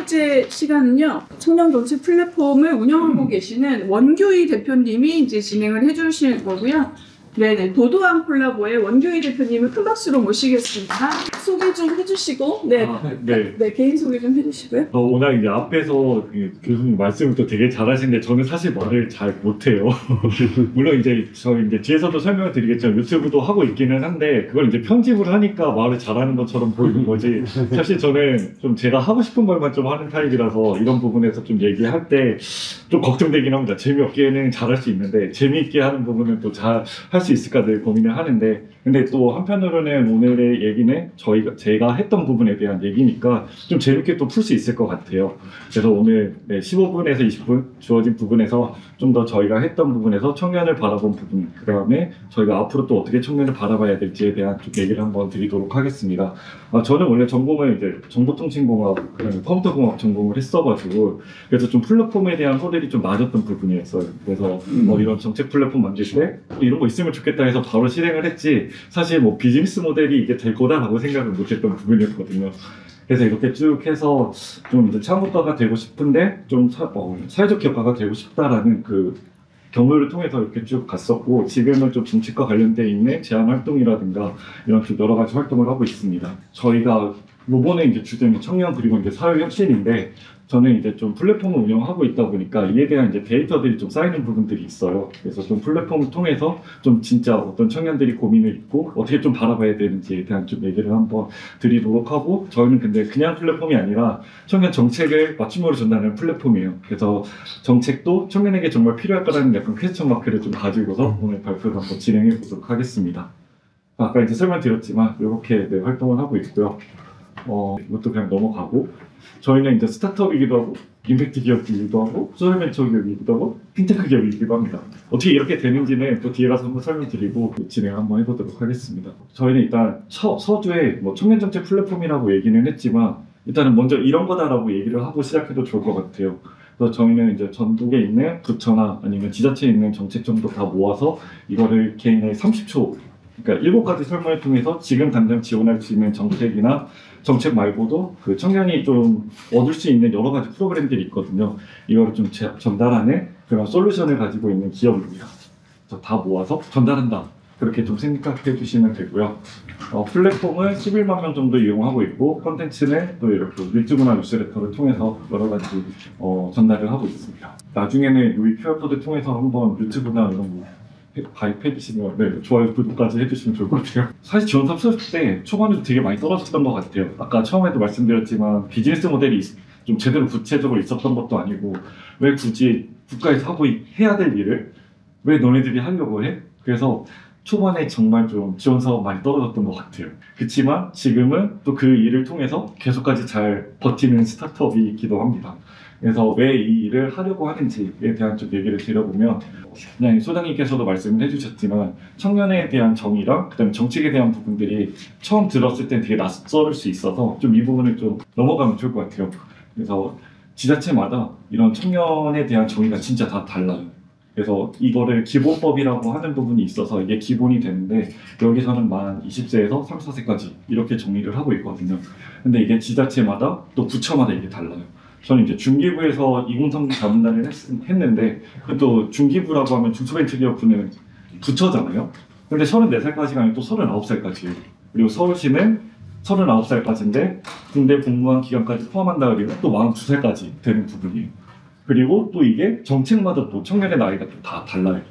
번째 시간은요, 청년 정책 플랫폼을 운영하고 계시는 원규희 대표님이 이제 진행을 해주실 거고요. 네네, 도도한 콜라보의 원규희 대표님을 큰 박수로 모시겠습니다. 소개 좀 해주시고, 네, 네, 개인 소개 좀 해주시고요. 워낙 이제 앞에서 교수님 말씀을 또 되게 잘하시는데 저는 사실 말을 잘 못해요. 물론 이제 저 이제 뒤에서도 설명을 드리겠지만 유튜브도 하고 있기는 한데 그걸 이제 편집을 하니까 말을 잘하는 것처럼 보이는 거지. 사실 저는 좀 제가 하고 싶은 말만 좀 하는 타입이라서 이런 부분에서 좀 얘기할 때 좀 걱정되긴 합니다. 재미없게는 잘할 수 있는데 재미있게 하는 부분은 또 잘 할 수 있을까 늘 고민을 하는데, 근데 또 한편으로는 오늘의 얘기는 제가 했던 부분에 대한 얘기니까 좀 재밌게 또 풀 수 있을 것 같아요. 그래서 오늘 15분에서 20분 주어진 부분에서 좀 더 저희가 했던 부분에서 청년을 바라본 부분, 그 다음에 저희가 앞으로 또 어떻게 청년을 바라봐야 될지에 대한 좀 얘기를 한번 드리도록 하겠습니다. 저는 원래 전공을 이제 정보통신공학, 컴퓨터공학 전공을 했어가지고 그래서 좀 플랫폼에 대한 허들이 좀 낮았던 부분이었어요. 그래서 이런 정책 플랫폼 만들 때 이런 거 있으면 좋겠다 해서 바로 실행을 했지, 사실 뭐 비즈니스 모델이 이게 될 거다라고 생각을 못했던 부분이었거든요. 그래서 이렇게 쭉 해서 좀 이제 창업가가 되고 싶은데 좀 사회적 기업가가 되고 싶다라는 그 경로를 통해서 이렇게 쭉 갔었고, 지금은 좀 정책과 관련돼 있는 제안 활동이라든가 이런 좀 여러 가지 활동을 하고 있습니다. 저희가 요번에 이제 주제는 청년 그리고 이제 사회 혁신인데, 저는 이제 좀 플랫폼을 운영하고 있다 보니까 이에 대한 이제 데이터들이 좀 쌓이는 부분들이 있어요. 그래서 좀 플랫폼을 통해서 좀 진짜 어떤 청년들이 고민을 있고 어떻게 좀 바라봐야 되는지에 대한 좀 얘기를 한번 드리도록 하고, 저희는 근데 그냥 플랫폼이 아니라 청년 정책을 맞춤으로 전달하는 플랫폼이에요. 그래서 정책도 청년에게 정말 필요할까라는 약간 퀘스천 마크를 좀 가지고서 오늘 발표를 한번 진행해 보도록 하겠습니다. 아까 이제 설명드렸지만 이렇게 활동을 하고 있고요. 이것도 그냥 넘어가고, 저희는 이제 스타트업이기도 하고 임팩트 기업이기도 하고 소셜벤처 기업이기도 하고 핀테크 기업이기도 합니다. 어떻게 이렇게 되는지는 또 뒤에 가서 한번 설명드리고 진행을 한번 해보도록 하겠습니다. 저희는 일단 서두에 청년정책 플랫폼이라고 얘기는 했지만 일단은 먼저 이런 거다라고 얘기를 하고 시작해도 좋을 것 같아요. 그래서 저희는 이제 전국에 있는 부처나 아니면 지자체에 있는 정책 정도 다 모아서 이거를 개인의 30초, 그러니까 7가지 설명을 통해서 지금 당장 지원할 수 있는 정책이나 정책 말고도 그 청년이 좀 얻을 수 있는 여러 가지 프로그램들이 있거든요. 이거를 좀 전달하는 그런 솔루션을 가지고 있는 기업입니다. 그래서 다 모아서 전달한다, 그렇게 좀 생각해 주시면 되고요. 플랫폼은 11만 명 정도 이용하고 있고, 콘텐츠는 또 이렇게 유튜브나 뉴스레터를 통해서 여러 가지 전달을 하고 있습니다. 나중에는 이 QR코드 통해서 한번 유튜브나 이런 거 가입해 주시면, 좋아요, 구독까지 해주시면 좋을 것 같아요. 사실 지원 섭섭할 때 초반에도 되게 많이 떨어졌던 것 같아요. 아까 처음에도 말씀드렸지만 비즈니스 모델이 좀 제대로 구체적으로 있었던 것도 아니고, 왜 굳이 국가에서 해야 될 일을 왜 너네들이 하려고 해? 그래서 초반에 정말 좀 지원 사업 많이 떨어졌던 것 같아요. 그렇지만 지금은 또 그 일을 통해서 계속까지 잘 버티는 스타트업이기도 합니다. 그래서 왜 이 일을 하려고 하는지에 대한 좀 얘기를 드려보면, 그냥 소장님께서도 말씀을 해주셨지만 청년에 대한 정의랑 그다음에 정책에 대한 부분들이 처음 들었을 땐 되게 낯설 수 있어서 좀 이 부분을 좀 넘어가면 좋을 것 같아요. 그래서 지자체마다 이런 청년에 대한 정의가 진짜 다 달라요. 그래서 이거를 기본법이라고 하는 부분이 있어서 이게 기본이 되는데, 여기서는 만 20세에서 3, 4세까지 이렇게 정의를 하고 있거든요. 근데 이게 지자체마다 또 부처마다 이게 달라요. 저는 이제 중기부에서 2030 자문단을 했는데, 또 중기부라고 하면 중소벤처기업부는 부처잖아요. 근데 34살까지가 아니고 또 39살까지예요. 그리고 서울시는 39살까지인데 군대 복무한 기간까지 포함한다 그러면 또 42살까지 되는 부분이에요. 그리고 또 이게 정책마다 또 청년의 나이가 또 다 달라요.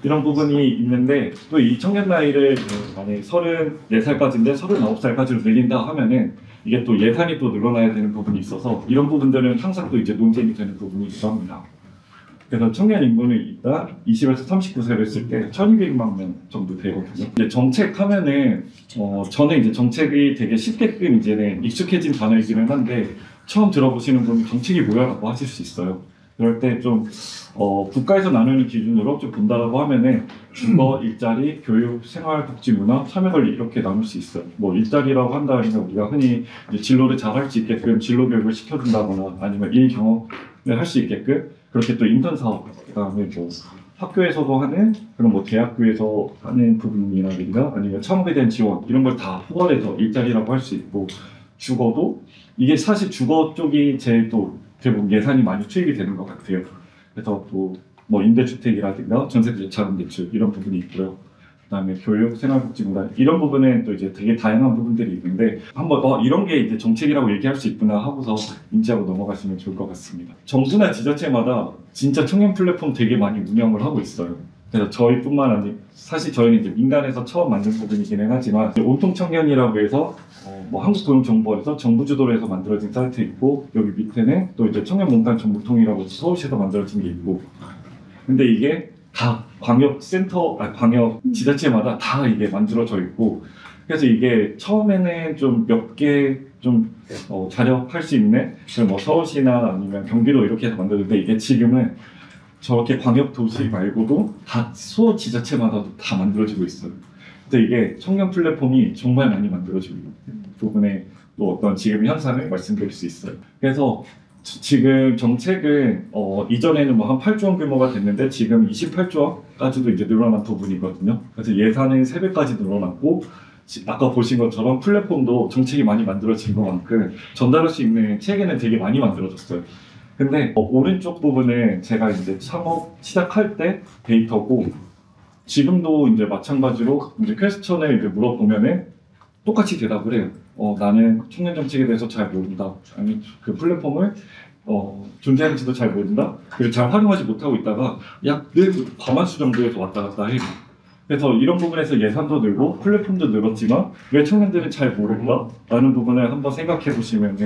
이런 부분이 있는데, 또 이 청년 나이를 만약에 34살까지인데 39살까지로 늘린다 하면은 이게 또 예산이 또 늘어나야 되는 부분이 있어서 이런 부분들은 항상 또 이제 논쟁이 되는 부분이기도 합니다. 그래서 청년 인구는 일단 20에서 39세를 했을 때 1200만 명 정도 되거든요. 이제 정책 하면은 저는 이제 정책이 되게 쉽게끔 이제는 익숙해진 단어이기는 한데, 처음 들어보시는 분이 정책이 뭐야라고 하실 수 있어요. 그럴 때 좀 국가에서 나누는 기준으로 좀 본다라고 하면은 주거, 일자리, 교육, 생활, 복지, 문화, 참여관리 이렇게 나눌 수 있어요. 일자리라고 한다면 우리가 흔히 이제 진로를 잘 할 수 있게끔 진로 교육을 시켜준다거나 아니면 일 경험을 할 수 있게끔, 그렇게 또 인턴 사업, 그다음에 학교에서도 하는 그런 대학교에서 하는 부분이라든가 아니면 창업에 대한 지원, 이런 걸 다 포괄해서 일자리라고 할 수 있고, 주거도 이게 사실 주거 쪽이 제일 또 대부분 예산이 많이 투입이 되는 것 같아요. 그래서 또 뭐 임대주택이라든가 전세대 자금대출 이런 부분이 있고요. 그다음에 교육, 생활복지문화 이런 부분은 또 이제 되게 다양한 부분들이 있는데 한번 이런 게 이제 정책이라고 얘기할 수 있구나 하고서 인지하고 넘어가시면 좋을 것 같습니다. 정부나 지자체마다 진짜 청년 플랫폼 되게 많이 운영을 하고 있어요. 그래서 저희뿐만 아니라 사실 저희는 이제 민간에서 처음 만든 부분이기는 하지만 온통 청년이라고 해서 뭐 한국고용정보원에서 정부 주도로 해서 만들어진 사이트 있고 여기 밑에는 또 이제 청년몽단 정보통이라고 해서 서울시에서 만들어진 게 있고 근데 이게 다 광역센터, 광역 지자체마다 다 이게 만들어져 있고 그래서 이게 처음에는 좀 몇 개 좀 자력할 수 있는 뭐 서울시나 아니면 경기도 이렇게 해서 만들었는데 이게 지금은 저렇게 광역 도시 말고도 다 소 지자체마다도 다 만들어지고 있어요. 그래서 이게 청년 플랫폼이 정말 많이 만들어지고 있는 부분에 또 어떤 지금 현상을 말씀드릴 수 있어요. 그래서 지금 정책은 이전에는 뭐 한 8조 원 규모가 됐는데 지금 28조 원까지도 이제 늘어난 부분이거든요. 그래서 예산은 3배까지 늘어났고 아까 보신 것처럼 플랫폼도 정책이 많이 만들어진 것만큼 전달할 수 있는 체계는 되게 많이 만들어졌어요. 근데 오른쪽 부분은 제가 이제 창업 시작할 때 데이터고 지금도 이제 마찬가지로 이제 퀘스천을 이제 물어보면은 똑같이 대답을 해요. 나는 청년 정책에 대해서 잘 모른다. 아니 그 플랫폼을 존재하는지도 잘 모른다. 그리고 잘 활용하지 못하고 있다가 약 늘 과반수 정도에서 왔다 갔다 해요. 그래서 이런 부분에서 예산도 늘고 플랫폼도 늘었지만 왜 청년들은 잘 모를까? 라는 부분을 한번 생각해 보시면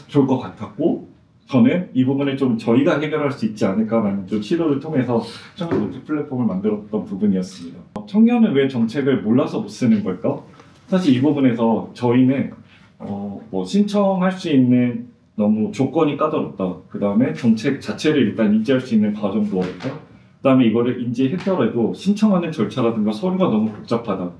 좋을 것 같았고 저는 이 부분을 좀 저희가 해결할 수 있지 않을까라는 좀 시도를 통해서 청년 정책 플랫폼을 만들었던 부분이었습니다. 청년은 왜 정책을 몰라서 못 쓰는 걸까? 사실 이 부분에서 저희는 뭐 신청할 수 있는 너무 조건이 까다롭다. 그 다음에 정책 자체를 일단 인지할 수 있는 과정도 어렵다. 그 다음에 이거를 인지했더라도 신청하는 절차라든가 서류가 너무 복잡하다.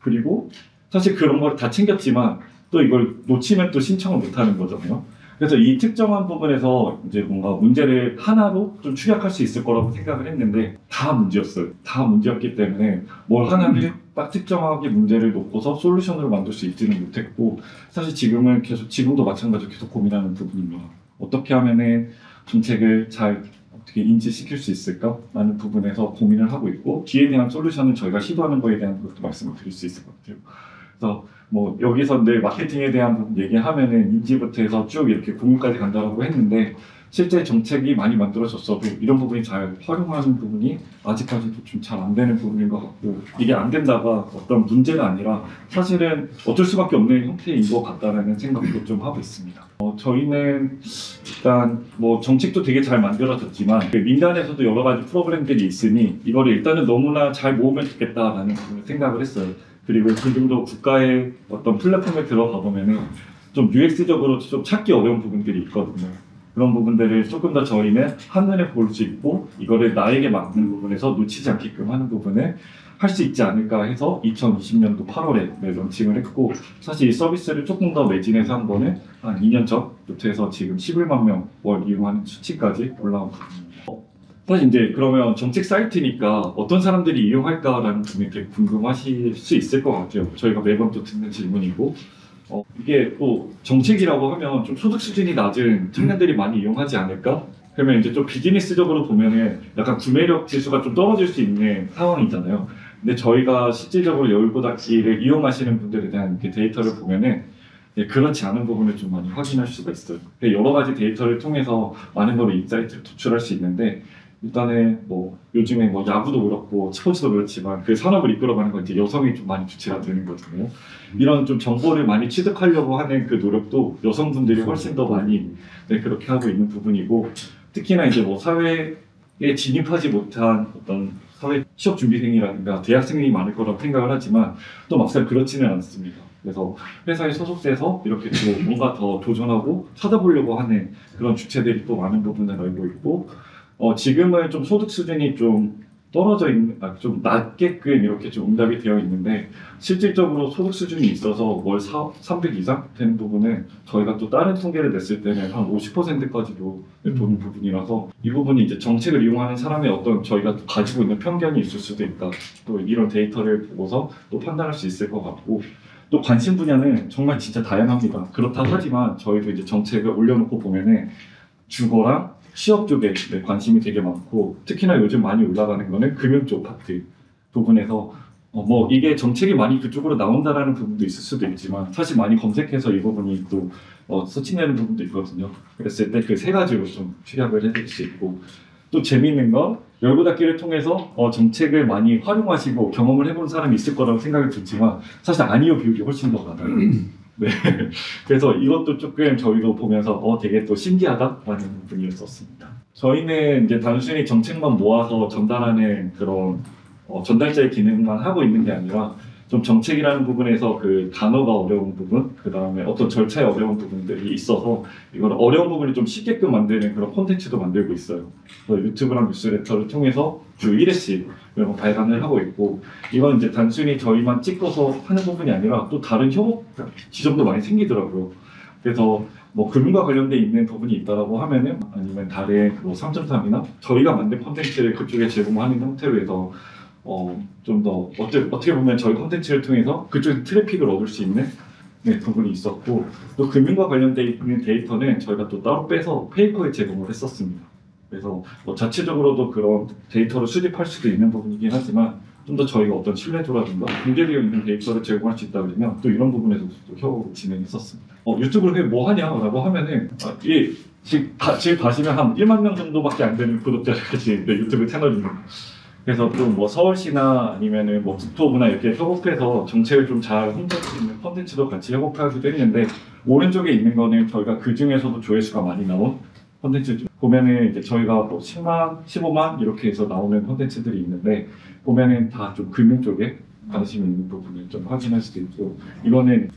그리고 사실 그런 걸 다 챙겼지만 또 이걸 놓치면 또 신청을 못하는 거잖아요. 그래서 이 특정한 부분에서 이제 뭔가 문제를 하나로 좀 축약할 수 있을 거라고 생각을 했는데 다 문제였어요. 다 문제였기 때문에 뭘 하나를 딱 특정하게 문제를 놓고서 솔루션으로 만들 수 있지는 못했고 사실 지금은 지금도 마찬가지로 계속 고민하는 부분입니다. 어떻게 하면은 정책을 잘 어떻게 인지시킬 수 있을까? 라는 부분에서 고민을 하고 있고 뒤에 대한 솔루션은 저희가 시도하는 거에 대한 것도 말씀을 드릴 수 있을 것 같아요. 그래서 뭐 여기서 늘 마케팅에 대한 부분 얘기하면은 인지부터 해서 쭉 이렇게 공유까지 간다고 했는데 실제 정책이 많이 만들어졌어도 이런 부분이 잘 활용하는 부분이 아직까지도 좀 잘 안 되는 부분인 것 같고 이게 안 된다가 어떤 문제가 아니라 사실은 어쩔 수밖에 없는 형태인 것 같다는 생각도 좀 하고 있습니다. 저희는 일단 뭐 정책도 되게 잘 만들어졌지만 민간에서도 여러 가지 프로그램들이 있으니 이거를 일단은 너무나 잘 모으면 좋겠다라는 생각을 했어요. 그리고 지금도 국가의 어떤 플랫폼에 들어가 보면은 좀 UX적으로 좀 찾기 어려운 부분들이 있거든요. 그런 부분들을 조금 더 저희는 한눈에 볼 수 있고 이거를 나에게 맞는 부분에서 놓치지 않게끔 하는 부분을 할 수 있지 않을까 해서 2020년도 8월에 런칭을 했고 사실 이 서비스를 조금 더 매진해서 한 번은 한 2년 전부터 해서 지금 11만 명 월 이용하는 수치까지 올라온 부분입니다. 사실 이제 그러면 정책 사이트니까 어떤 사람들이 이용할까라는 부분이 되게 궁금하실 수 있을 것 같아요. 저희가 매번 또 듣는 질문이고 이게 또 정책이라고 하면 좀 소득 수준이 낮은 청년들이 많이 이용하지 않을까? 그러면 이제 좀 비즈니스적으로 보면은 약간 구매력 지수가 좀 떨어질 수 있는 상황이잖아요. 근데 저희가 실질적으로 여의도닥지를 이용하시는 분들에 대한 이렇게 데이터를 보면은 그렇지 않은 부분을 좀 많이 확인할 수가 있어요. 여러 가지 데이터를 통해서 많은 걸 인사이트를 도출할 수 있는데 일단은 뭐 요즘에 뭐 야구도 그렇고 스포츠도 그렇지만 그 산업을 이끌어가는 건 이제 여성이 좀 많이 주체가 되는 거잖아요. 이런 좀 정보를 많이 취득하려고 하는 그 노력도 여성분들이 훨씬 더 많이 그렇게 하고 있는 부분이고 특히나 이제 뭐 사회에 진입하지 못한 어떤 사회 취업 준비생이라든가 대학생이 많을 거라고 생각을 하지만 또 막상 그렇지는 않습니다. 그래서 회사에 소속돼서 이렇게 또 뭔가 더 도전하고 찾아보려고 하는 그런 주체들이 또 많은 부분을 알고 있고 지금은 좀 소득 수준이 좀 떨어져 있는, 좀 낮게끔 이렇게 좀 응답이 되어 있는데 실질적으로 소득 수준이 있어서 월 300 이상 되는 부분은 저희가 또 다른 통계를 냈을 때는 한 50%까지도 도는 부분이라서 이 부분이 이제 정책을 이용하는 사람의 어떤 저희가 또 가지고 있는 편견이 있을 수도 있다. 또 이런 데이터를 보고서 또 판단할 수 있을 것 같고 또 관심 분야는 정말 진짜 다양합니다. 그렇다 하지만 저희도 이제 정책을 올려놓고 보면은 주거랑 취업 쪽에 관심이 되게 많고, 특히나 요즘 많이 올라가는 거는 금융 쪽 파트 부분에서 뭐 이게 정책이 많이 그쪽으로 나온다라는 부분도 있을 수도 있지만 사실 많이 검색해서 이 부분이 또 서칭되는 부분도 있거든요. 그랬을 때 그 세 가지로 좀 취약을 해줄 수 있고, 또 재미있는 건 열고 닫기를 통해서 정책을 많이 활용하시고 경험을 해본 사람이 있을 거라고 생각이 들지만 사실 아니요 비율이 훨씬 더 많아요. 네. 그래서 이것도 조금 저희도 보면서 되게 또 신기하다라는 부분이었었습니다. 저희는 이제 단순히 정책만 모아서 전달하는 그런 전달자의 기능만 하고 있는 게 아니라 좀 정책이라는 부분에서 그 단어가 어려운 부분, 그 다음에 어떤 절차에 어려운 부분들이 있어서 이걸 어려운 부분을 좀 쉽게끔 만드는 그런 콘텐츠도 만들고 있어요. 그래서 유튜브랑 뉴스레터를 통해서 주 1회씩 이런 거 발간을 하고 있고, 이건 이제 단순히 저희만 찍어서 하는 부분이 아니라 또 다른 협업 지점도 많이 생기더라고요. 그래서 뭐 금융과 관련돼 있는 부분이 있다라고 하면은 아니면 다른 뭐 3.3이나 저희가 만든 콘텐츠를 그쪽에 제공하는 형태로 해서 좀 더 어떻게 보면 저희 콘텐츠를 통해서 그쪽에 트래픽을 얻을 수 있는 부분이 있었고, 또 금융과 관련돼 있는 데이터는 저희가 또 따로 빼서 페이퍼에 제공을 했었습니다. 그래서 자체적으로도 그런 데이터를 수집할 수도 있는 부분이긴 하지만 좀 더 저희가 어떤 신뢰도라든가 공개되어 있는 데이터를 제공할 수 있다 그러면 또 이런 부분에서 또 협업을 진행했었습니다. 유튜브를 뭐 하냐라고 하면은 지금 가시면 한 1만 명 정도밖에 안 되는 구독자가 지금 유튜브 채널입니다. 그래서 좀 뭐 서울시나 아니면은 뭐 국토부나 이렇게 협업해서 정책을 좀 잘 홍보할 수 있는 콘텐츠도 같이 협업하기도 했는데, 오른쪽에 있는 거는 저희가 그 중에서도 조회수가 많이 나온 콘텐츠 보면은 이제 저희가 뭐 10만, 15만 이렇게 해서 나오는 콘텐츠들이 있는데, 보면은 다 좀 금융 쪽에 관심이 있는 부분을 좀 확인할 수도 있고, 이거는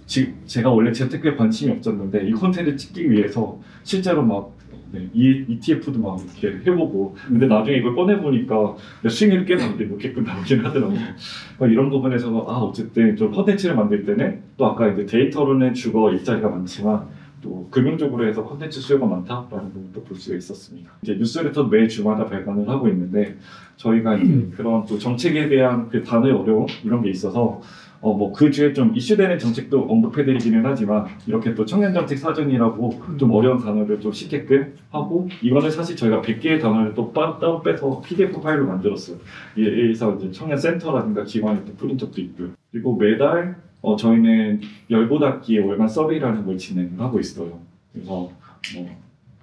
제가 원래 재테크에 관심이 없었는데 이 콘텐츠 찍기 위해서 실제로 막 ETF도 막 이렇게 해보고, 근데 나중에 이걸 꺼내보니까 수익률이 꽤 높게끔 나오긴 하더라고요. 이런 부분에서 어쨌든 좀 콘텐츠를 만들 때는 또 아까 이제 데이터로는 주거 일자리가 많지만 또 금융적으로 해서 콘텐츠 수요가 많다라는 부분도 볼 수가 있었습니다. 이제 뉴스레터 매 주마다 발간을 하고 있는데, 저희가 이제 그런 또 정책에 대한 그 단어의 어려움 이런 게 있어서 뭐 그 주에 좀 이슈되는 정책도 언급해드리기는 하지만, 이렇게 또 청년정책 사전이라고 좀 어려운 단어를 좀 쉽게끔 하고, 이거는 사실 저희가 100개의 단어를 또 따로 빼서 PDF 파일로 만들었어요. 여기서 이제 청년센터라든가 기관에 또 뿌린 적도 있고요. 그리고 매달 저희는 열고 닫기 월간 서베이라는 걸 진행하고 있어요. 그래서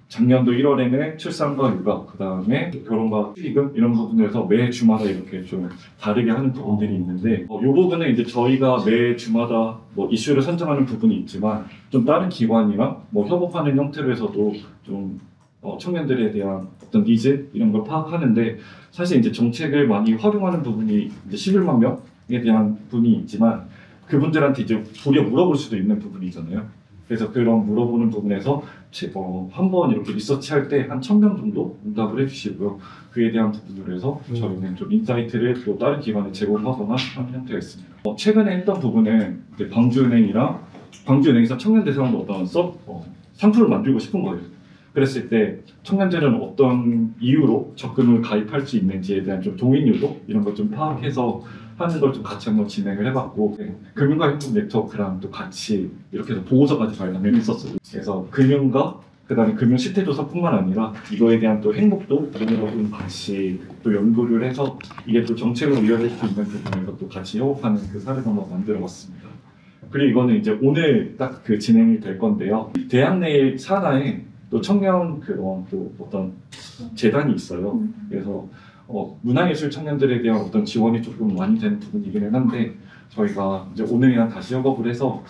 작년도 1월에는 출산과 육아, 그 다음에 결혼과 축의금 이런 부분에서 매 주마다 이렇게 좀 다르게 하는 부분들이 있는데, 이 부분은 이제 저희가 매 주마다 뭐 이슈를 선정하는 부분이 있지만 좀 다른 기관이랑 뭐 협업하는 형태로 해서도 좀 청년들에 대한 어떤 니즈 이런 걸 파악하는데, 사실 이제 정책을 많이 활용하는 부분이 이제 11만 명에 대한 분이 있지만 그분들한테 이제 도리어 물어볼 수도 있는 부분이잖아요. 그래서 그런 물어보는 부분에서 한번 이렇게 리서치할 때 한 1000명 정도 응답을 해주시고요. 그에 대한 부분으로 해서 저희는 좀 인사이트를 또 다른 기관에 제공하거나 하는 형태가 있습니다. 최근에 했던 부분은 이제 광주은행에서 청년 대상으로 어떤 상품을 만들고 싶은 거예요. 그랬을 때 청년들은 어떤 이유로 적금을 가입할 수 있는지에 대한 좀 동의 유도 이런 걸 좀 파악해서 하는 걸 좀 같이 한번 진행을 해봤고, 금융과 행복 네트워크랑 또 같이 이렇게 해서 보고서까지 발간을 했었어요. 그래서 금융과 그다음에 금융 실태조사뿐만 아니라 이거에 대한 또 행복도 좀 같이 또 연구를 해서 이게 또 정책으로 이어질 수 있는 부분에서 또 같이 협업하는 그 사례도 한번 만들어봤습니다. 그리고 이거는 이제 오늘 딱 그 진행이 될 건데요. 대학 내 산하에 또 청년 그런 또 어떤 재단이 있어요. 그래서 문화예술 청년들에 대한 어떤 지원이 조금 많이 되는 부분이기는 한데, 저희가 이제 오늘이랑 다시 협업을 해서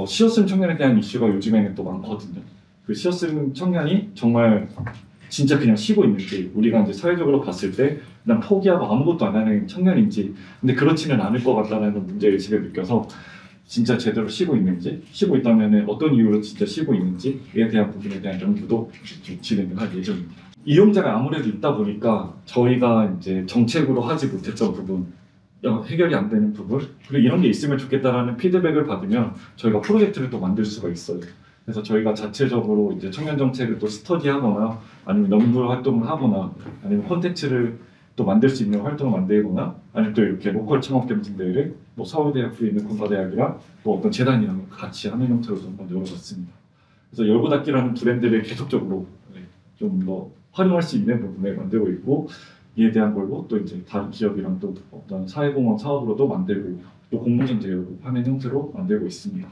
쉬었음 청년에 대한 이슈가 요즘에는 또 많거든요. 그 쉬었음 청년이 정말 진짜 그냥 쉬고 있는지, 우리가 이제 사회적으로 봤을 때 그냥 포기하고 아무것도 안 하는 청년인지, 근데 그렇지는 않을 것 같다는 문제의식을 느껴서 진짜 제대로 쉬고 있는지, 쉬고 있다면 어떤 이유로 진짜 쉬고 있는지에 대한 부분에 대한 연구도 좀 진행을 할 예정입니다. 이용자가 아무래도 있다 보니까 저희가 이제 정책으로 하지 못했던 부분, 해결이 안 되는 부분, 그리고 이런 게 있으면 좋겠다라는 피드백을 받으면 저희가 프로젝트를 또 만들 수가 있어요. 그래서 저희가 자체적으로 이제 청년 정책을 또 스터디하거나 아니면 연구 활동을 하거나 아니면 콘텐츠를 또 만들 수 있는 활동을 만들거나 아니면 또 이렇게 로컬 창업 경쟁대회를 뭐 서울대학교에 있는 군사대학이랑 또 어떤 재단이랑 같이 하는 형태로 좀 한번 열어봤습니다. 그래서 열고닫기라는 브랜드를 계속적으로 좀 더 활용할 수 있는 부분을 만들고 있고 이에 대한 걸로 또 이제 다른 기업이랑 또 어떤 사회공헌 사업으로도 만들고 또 공모전 제휴로 하는 형태로 만들고 있습니다.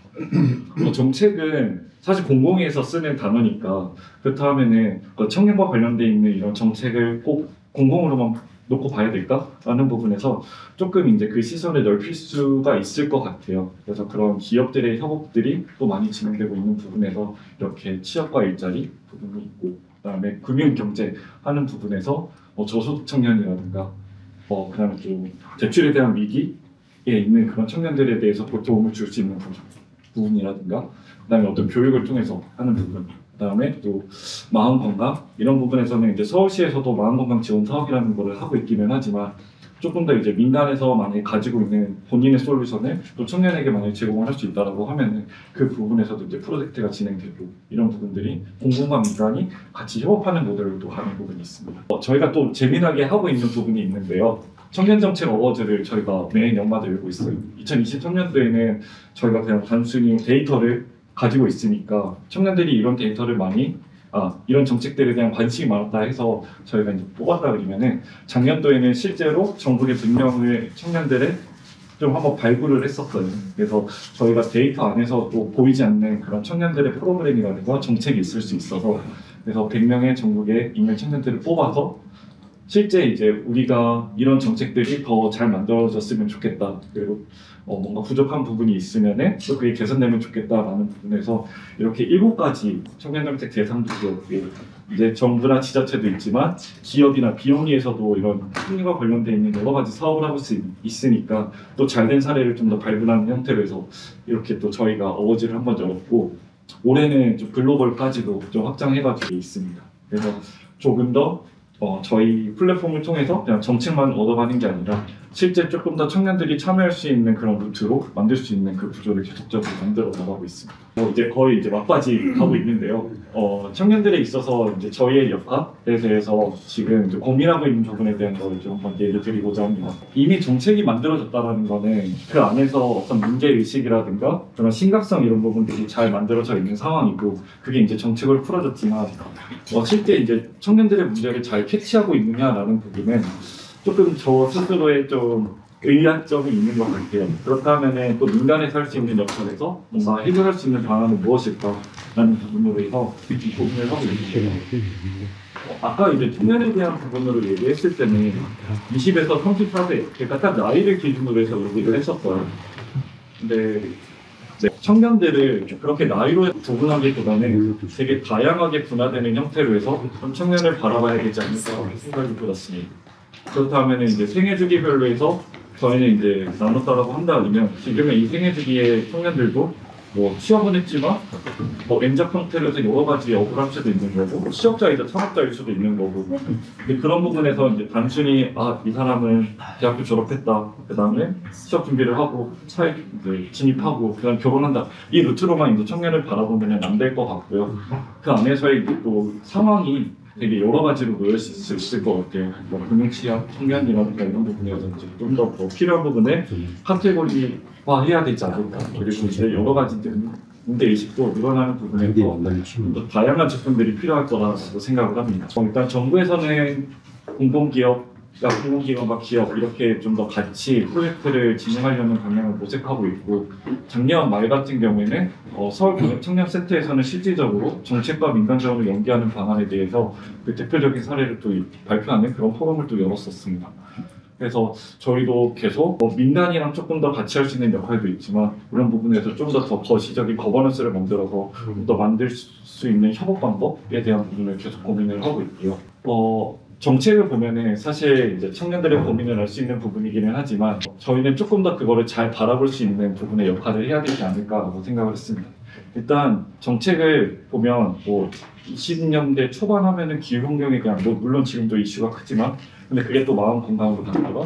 정책은 사실 공공에서 쓰는 단어니까 그렇다 하면은 청년과 관련돼 있는 이런 정책을 꼭 공공으로만 놓고 봐야 될까라는 부분에서 조금 이제 그 시선을 넓힐 수가 있을 것 같아요. 그래서 그런 기업들의 협업들이 또 많이 진행되고 있는 부분에서 이렇게 취업과 일자리 부분이 있고 그다음에 금융 경제 하는 부분에서 저소득 청년이라든가 그다음에 좀 대출에 대한 위기에 있는 그런 청년들에 대해서 도움을 줄 수 있는 부분이라든가 그다음에 어떤 교육을 통해서 하는 부분 그다음에 또 마음 건강 이런 부분에서는 이제 서울시에서도 마음 건강 지원 사업이라는 거를 하고 있기는 하지만 조금 더 이제 민간에서 만약에 가지고 있는 본인의 솔루션을 또 청년에게 만약에 제공을 할 수 있다라고 하면은 그 부분에서도 이제 프로젝트가 진행되고 이런 부분들이 공공과 민간이 같이 협업하는 모델로 또 하는 부분이 있습니다. 저희가 또 재미나게 하고 있는 부분이 있는데요. 청년정책 어워즈를 저희가 매년 연마다 열고 있어요. 2023년도에는 저희가 그냥 단순히 데이터를 가지고 있으니까 청년들이 이런 데이터를 많이 이런 정책들에 대한 관심이 많았다 해서 저희가 이제 뽑았다 그러면은 작년도에는 실제로 전국의 100명의 청년들을 좀 한번 발굴을 했었어요. 그래서 저희가 데이터 안에서 또 보이지 않는 그런 청년들의 프로그램이라든가 정책이 있을 수 있어서 그래서 100명의 전국에 있는 청년들을 뽑아서 실제 이제 우리가 이런 정책들이 더 잘 만들어졌으면 좋겠다. 그리고 뭔가 부족한 부분이 있으면은 또 그게 개선되면 좋겠다라는 부분에서 이렇게 7가지 청년정책 대상들이 이제 정부나 지자체도 있지만 기업이나 비영리에서도 이런 청년과 관련돼 있는 여러 가지 사업을 하고 있으니까 또 잘된 사례를 좀 더 발굴하는 형태로 해서 이렇게 또 저희가 어워즈를 한번 열었고 올해는 좀 글로벌까지도 좀 확장해가지고 있습니다. 그래서 조금 더 저희 플랫폼을 통해서 그냥 정책만 얻어가는 게 아니라 실제 조금 더 청년들이 참여할 수 있는 그런 루트로 만들 수 있는 그 구조를 계속적으로 만들어 나가고 있습니다. 이제 거의 이제 막바지 가고 있는데요. 청년들에 있어서 이제 저희의 역할에 대해서 지금 이제 고민하고 있는 부분에 대한 걸 좀 한번 얘기 드리고자 합니다. 이미 정책이 만들어졌다는 거는 그 안에서 어떤 문제 의식이라든가 그런 심각성 이런 부분들이 잘 만들어져 있는 상황이고 그게 이제 정책을 풀어줬지만 실제 이제 청년들의 문제를 잘 캐치하고 있느냐라는 부분은 조금 저 스스로의 좀 의아점이 있는 것 같아요. 그렇다면 또 민간에서 할 수 있는 역할에서 뭔가 해결할 수 있는 방안은 무엇일까라는 부분으로 해서 고민을 하고 있습니다. 아까 이제 청년에 대한 부분으로 얘기했을 때는 20에서 34세, 그러니까 딱 나이를 기준으로 해서 얘기를 했었어요. 근데 청년들을 그렇게 나이로 구분하기보다는 되게 다양하게 분화되는 형태로 해서 좀 청년을 바라봐야 되지 않을까 생각이 들었습니다. 그렇다면 이제 생애 주기별로 해서 저희는 이제 나눴다라고 한다면 지금의 이 생애 주기의 청년들도 뭐 취업은 했지만 뭐 N잡 형태로 해서 여러 가지 억울할 수도 있는 거고 취업자이자 창업자일 수도 있는 거고 근데 그런 부분에서 이제 단순히 이 사람은 대학교 졸업했다 그다음에 취업 준비를 하고 사회 이제 진입하고 그다음 결혼한다 이 루트로만 이제 청년을 바라보면 안 될 것 같고요. 그 안에서의 또 상황이 되게 여러 가지로 놓일 수 있을 것 같아요. 뭐 금융취약, 청년이라든가 이런 부분에서 좀 더 필요한 부분에 카테고리화해야 되지 않을까. 그리고 이제 여러 가지 문제 의식도 늘어나는 부분에서 좀 더 다양한 제품들이 필요할 거라고 생각을 합니다. 일단 정부에서는 공공기관과 기업 이렇게 좀 더 같이 프로젝트를 진행하려는 방향을 모색하고 있고 작년 말 같은 경우에는 서울광역청년센터에서는 실질적으로 정책과 민간 자원을 연계하는 방안에 대해서 그 대표적인 사례를 또 발표하는 그런 포럼을 또 열었었습니다. 그래서 저희도 계속 민간이랑 조금 더 같이 할 수 있는 역할도 있지만 그런 부분에서 좀 더 거시적인 거버넌스를 만들어서 좀 더 만들 수 있는 협업 방법에 대한 부분을 계속 고민을 하고 있고요. 정책을 보면은 사실 이제 청년들의 고민을 알 수 있는 부분이기는 하지만 저희는 조금 더 그거를 잘 바라볼 수 있는 부분의 역할을 해야 되지 않을까라고 생각을 했습니다. 일단 정책을 보면 20년대 초반 하면은 기후환경에 대한 물론 지금도 이슈가 크지만 근데 그게 또 마음 건강으로 갔다가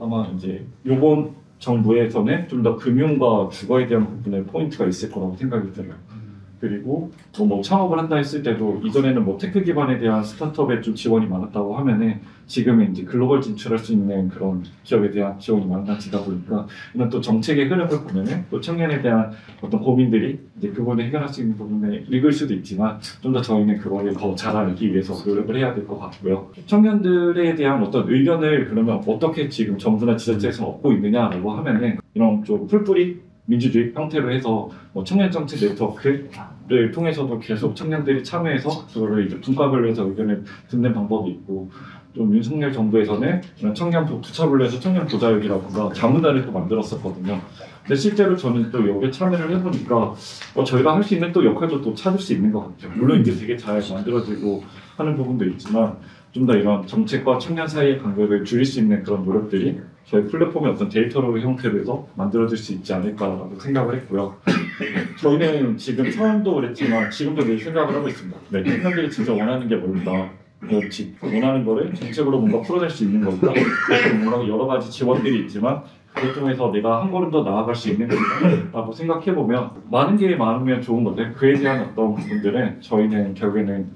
아마 이제 요번 정부에서는 좀 더 금융과 주거에 대한 부분에 포인트가 있을 거라고 생각이 들어요. 그리고 뭐 창업을 한다 했을 때도 이전에는 뭐 테크 기반에 대한 스타트업에 좀 지원이 많았다고 하면은 지금은 이제 글로벌 진출할 수 있는 그런 기업에 대한 지원이 많아지다 보니까 이런 또 정책의 흐름을 보면은 또 청년에 대한 어떤 고민들이 이제 그거를 해결할 수 있는 부분에 읽을 수도 있지만 좀 더 저희는 그거를 더 잘 알기 위해서 노력을 해야 될 것 같고요. 청년들에 대한 어떤 의견을 그러면 어떻게 지금 정부나 지자체에서 얻고 있느냐라고 하면은 이런 좀 풀뿌리 민주주의 형태로 해서 뭐 청년 정치 네트워크를 통해서도 계속 청년들이 참여해서 그거를 이제 분과별로 해서 의견을 듣는 방법이 있고 좀 윤석열 정부에서는 이런 청년 부처를 해서 청년 보좌역이라든가 자문단을 또 만들었었거든요. 근데 실제로 저는 또 여기에 참여를 해보니까 저희가 할 수 있는 또 역할도 또 찾을 수 있는 것 같아요. 물론 이제 되게 잘 만들어지고 하는 부분도 있지만 좀 더 이런 정책과 청년 사이의 간격을 줄일 수 있는 그런 노력들이 저희 플랫폼의 어떤 데이터로 형태로 해서 만들어질 수 있지 않을까라고 생각을 했고요. 저희는 지금 처음도 그랬지만 지금도 늘 생각을 하고 있습니다. 네, 청년들이 진짜 원하는 게 뭘까? 그렇지. 원하는 거를 정책으로 뭔가 풀어낼 수 있는 걸까? 여러 가지 지원들이 있지만 그걸 통해서 내가 한 걸음 더 나아갈 수 있는 건가라고 생각해보면 많은 게 많으면 좋은 건데 그에 대한 어떤 부분들은 저희는 결국에는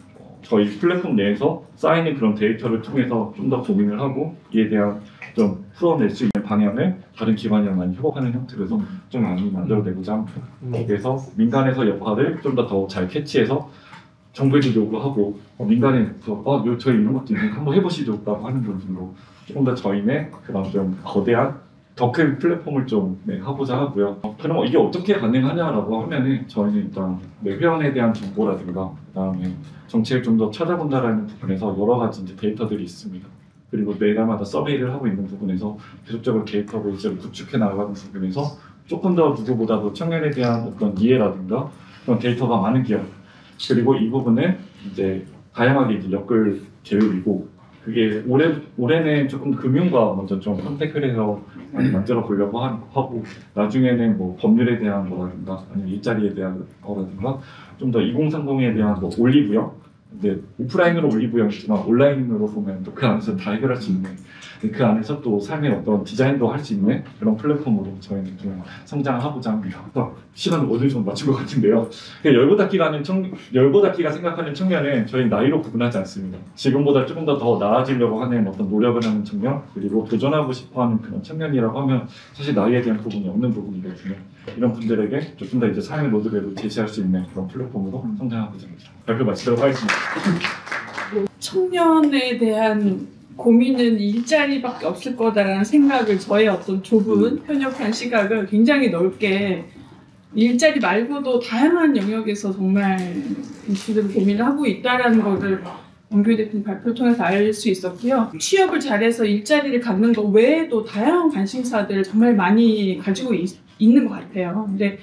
저희 플랫폼 내에서 쌓이는 그런 데이터를 통해서 좀 더 고민을 하고 이에 대한 좀 풀어낼 수 있는 방향을 다른 기관이랑 많이 협업하는 형태로 해서 좀 많이 만들어내고자 합니다. 그래서 민간에서 역할을 좀 더 잘 캐치해서 정부에도 요구하고 민간에서 저희 이런 것도 있는데 한번 해보시죠라고 하는 분들로 조금 더 저희는 그런 좀 거대한 더 큰 플랫폼을 좀 하고자 하고요. 그럼 이게 어떻게 가능하냐라고 하면은 저희는 일단 회원에 대한 정보라든가 그다음에 정책을 좀 더 찾아본다라는 부분에서 여러 가지 이제 데이터들이 있습니다. 그리고 매달마다 서베이를 하고 있는 부분에서 계속적으로 데이터베이스를 구축해 나가는 부분에서 조금 더 누구보다도 청년에 대한 어떤 이해라든가 그런 데이터가 많은 기업 그리고 이 부분은 이제 다양하게 이제 엮을 계획이고 그게 올해는 조금 금융과 먼저 좀 선택을 해서 많이 만들어 보려고 하고 나중에는 뭐 법률에 대한 거라든가 아니면 일자리에 대한 거라든가 좀 더 2030에 대한 뭐 올리브영 근데 오프라인으로 올리브영 있지만 온라인으로 보면 또 그 안에서 다 해결할 수 있는 그 안에서 또 삶의 어떤 디자인도 할 수 있는 그런 플랫폼으로 저희는 좀 성장하고자 합니다. 시간을 어느 정도 맞춘 것 같은데요. 열보닫기가 생각하는 청년은 저희 나이로 구분하지 않습니다. 지금보다 조금 더 나아지려고 하는 어떤 노력을 하는 청년 그리고 도전하고 싶어하는 그런 청년이라고 하면 사실 나이에 대한 부분이 없는 부분이거든요. 이런 분들에게 조금 더 이제 삶의 로드맵을 제시할 수 있는 그런 플랫폼으로 성장하고자 합니다. 발표 마치도록 하겠습니다. 청년에 대한 고민은 일자리밖에 없을 거다라는 생각을 저의 어떤 좁은 편협한 시각을 굉장히 넓게 일자리 말고도 다양한 영역에서 정말 이슈들을 고민을 하고 있다라는 거를 원규 대표님 발표를 통해서 알 수 있었고요. 취업을 잘해서 일자리를 갖는 것 외에도 다양한 관심사들을 정말 많이 가지고 있는 것 같아요. 근데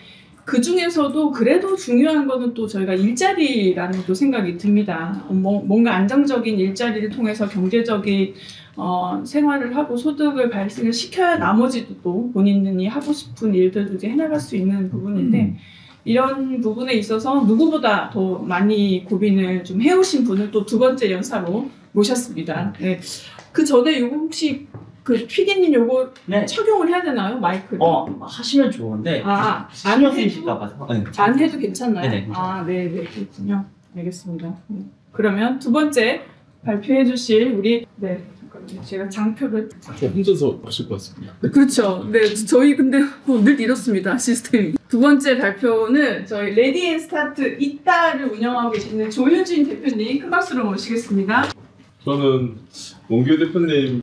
그 중에서도 그래도 중요한 거는 또 저희가 일자리라는 또 생각이 듭니다. 뭔가 안정적인 일자리를 통해서 경제적인 생활을 하고 소득을 발생을 시켜야 나머지도 또 본인이 하고 싶은 일들도 이제 해나갈 수 있는 부분인데 이런 부분에 있어서 누구보다 더 많이 고민을 좀 해오신 분을 또 두 번째 연사로 모셨습니다. 네. 그 전에 요거 혹시 그 피디님 요거 네. 착용을 해야 되나요? 마이크를? 하시면 좋은데 안 신경 쓰이실까 봐서 안 해도 괜찮나요? 네네, 괜찮아요. 네, 그렇군요. 알겠습니다. 그러면 두 번째 발표해 주실 우리 잠깐만요. 제가 장표를 혼자서 하실 것 같습니다. 그렇죠. 네, 저희 근데 늘 이렇습니다. 시스템이. 두 번째 발표는 저희 레디앤스타트 이따를 운영하고 계시는 조윤진 대표님 큰 박수로 모시겠습니다. 저는 원규 대표님